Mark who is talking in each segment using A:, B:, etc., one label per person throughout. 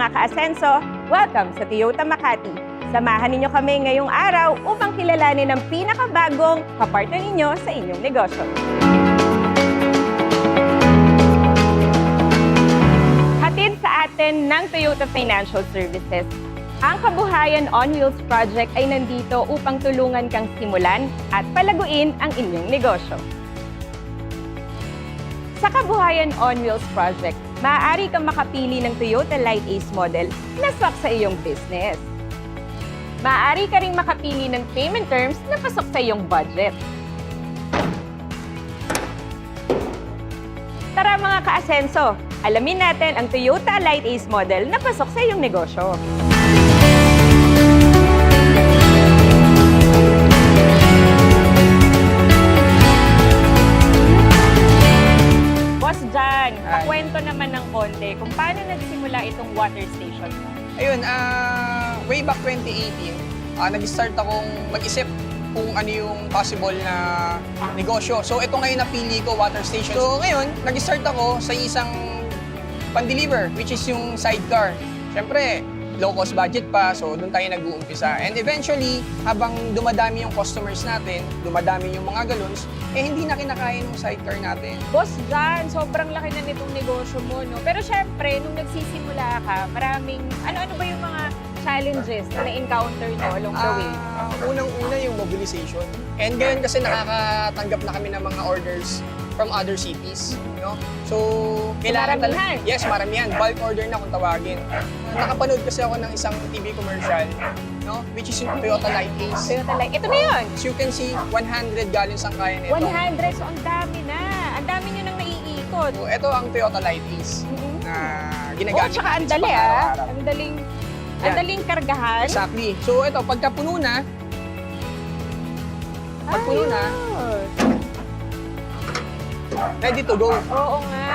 A: mga ka-asenso, welcome sa Toyota Makati. Samahan ninyo kami ngayong araw upang kilalanin ang pinakabagong kapartner ninyo sa inyong negosyo. Hatid sa atin ng Toyota Financial Services. Ang Kabuhayan on Wheels Project ay nandito upang tulungan kang simulan at palaguin ang inyong negosyo. Sa Kabuhayan on Wheels Project, maaari kang makapili ng Toyota Light Ace model na swak sa iyong business. Maaari ka ring makapili ng payment terms na pasok sa iyong budget. Tara mga ka-asenso, alamin natin ang Toyota Light Ace model na pasok sa iyong negosyo. Boss John, pakwento naman ng konti kung paano nagsimula itong water station mo.
B: Ayun, way back 2018, nag-start akong mag-isip kung ano yung possible na negosyo. So ito ngayon napili ko, water station. So ngayon, nag-start ako sa isang pan-deliver, which is yung sidecar. Siyempre, low-cost budget pa, so doon tayo nag-uumpisa. And eventually, habang dumadami yung customers natin, dumadami yung mga galons, hindi na kinakaya ng sidecar natin.
A: Boss John, sobrang laki na nitong negosyo mo, no? Pero syempre, nung nagsisimula ka, maraming, ano-ano ba yung mga challenges na na-encounter nyo along the way?
B: Unang-una yung mobilization. And ngayon kasi nakakatanggap na kami ng mga orders from other cities, no? So, kailangan
A: maramihan.
B: Yes, maramihan. Bulk order na kung tawagin. Nakapanood kasi ako ng isang TV commercial, no? Which is yung Toyota Light Ace.
A: Toyota Light. Ito na yun!
B: As you can see, 100 gallons ang kaya nito.
A: 100, so ang dami na. Ang dami nyo nang naiikot.
B: So, ito ang Toyota Light Ace na
A: Oh,
B: ginagamit
A: tsaka ang
B: natin sa
A: dali
B: pang-araw-araw.
A: Ang daling kargahan.
B: Exactly. So, ito, pagka puno na, pag puno na, ready to go.
A: Oo nga.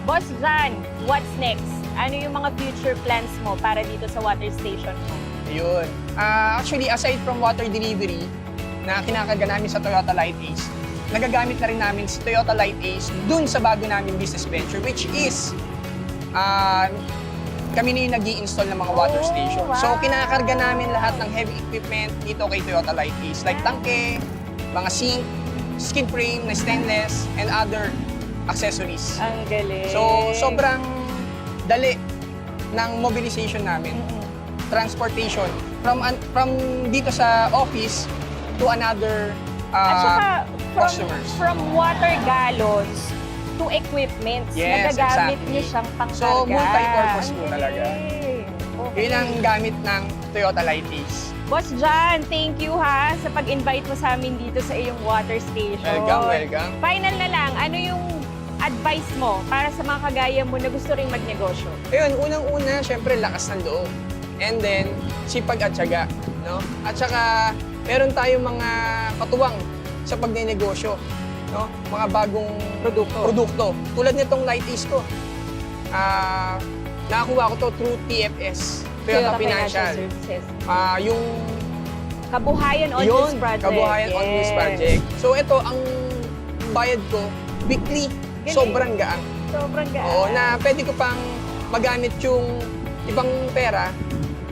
A: Boss John, what's next? Ano yung mga future plans mo para dito sa water station mo?
B: Ayun. Actually, aside from water delivery na kinakarga namin sa Toyota Light Ace, nagagamit na rin namin si Toyota Light Ace dun sa bago namin business venture, which is kami na yung nag-i-install ng mga water station.
A: wow.
B: So, kinakarga namin lahat ng heavy equipment dito kay Toyota Light Ace, like tangke, mga sink, skid frame na stainless, and other accessories.
A: Ang galing.
B: So, sobrang dali ng mobilization namin. Transportation from dito sa office to another
A: At saka,
B: customers.
A: from water gallons to equipments,
B: Yes,
A: nagagamit
B: exactly.
A: niyo siyang pangkarga.
B: So, multi-purpose po
A: Ang
B: talaga.
A: galing. Okay.
B: Yun ang gamit ng Toyota Light Ace.
A: Boss John, thank you ha sa pag-invite mo sa amin dito sa iyong water station.
B: Welcome.
A: Final na lang, ano yung advice mo para sa mga kagaya mo na gusto ring magnegosyo?
B: Ayun, unang-una, syempre, lakas ng loob. And then, sipag at tiyaga, no? At saka, meron tayong mga katuwang sa pagnenegosyo, no? Mga bagong produkto. Tulad nitong Light Ace ko. Nakakuha ko to through TFS, Toyota Financial.
A: Services.
B: Yung
A: Kabuhayan on Wheels Project.
B: Kabuhayan on Wheels Project. So ito, ang bayad ko, weekly,
A: Galing.
B: sobrang gaan.
A: Sobrang gaan.
B: Oo, na pwede ko pang magamit yung ibang pera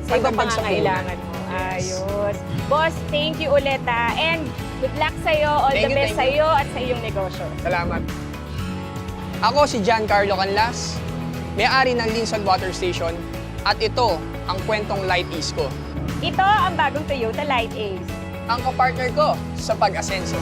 A: sa ibang
B: pagdagdag sa
A: pangangailangan mo. Ayos. Boss, thank you ulit ha. And good luck sa'yo, all
B: Thank
A: the
B: you,
A: best
B: thank you.
A: sa'yo at sa iyong negosyo.
B: Salamat. Ako si Giancarlo Canlas, may-ari ng Linson Water Station, at ito ang kwentong Light Ace ko.
A: Ito ang bagong Toyota Light Ace.
B: Ang kapartner ko sa pag-asenso.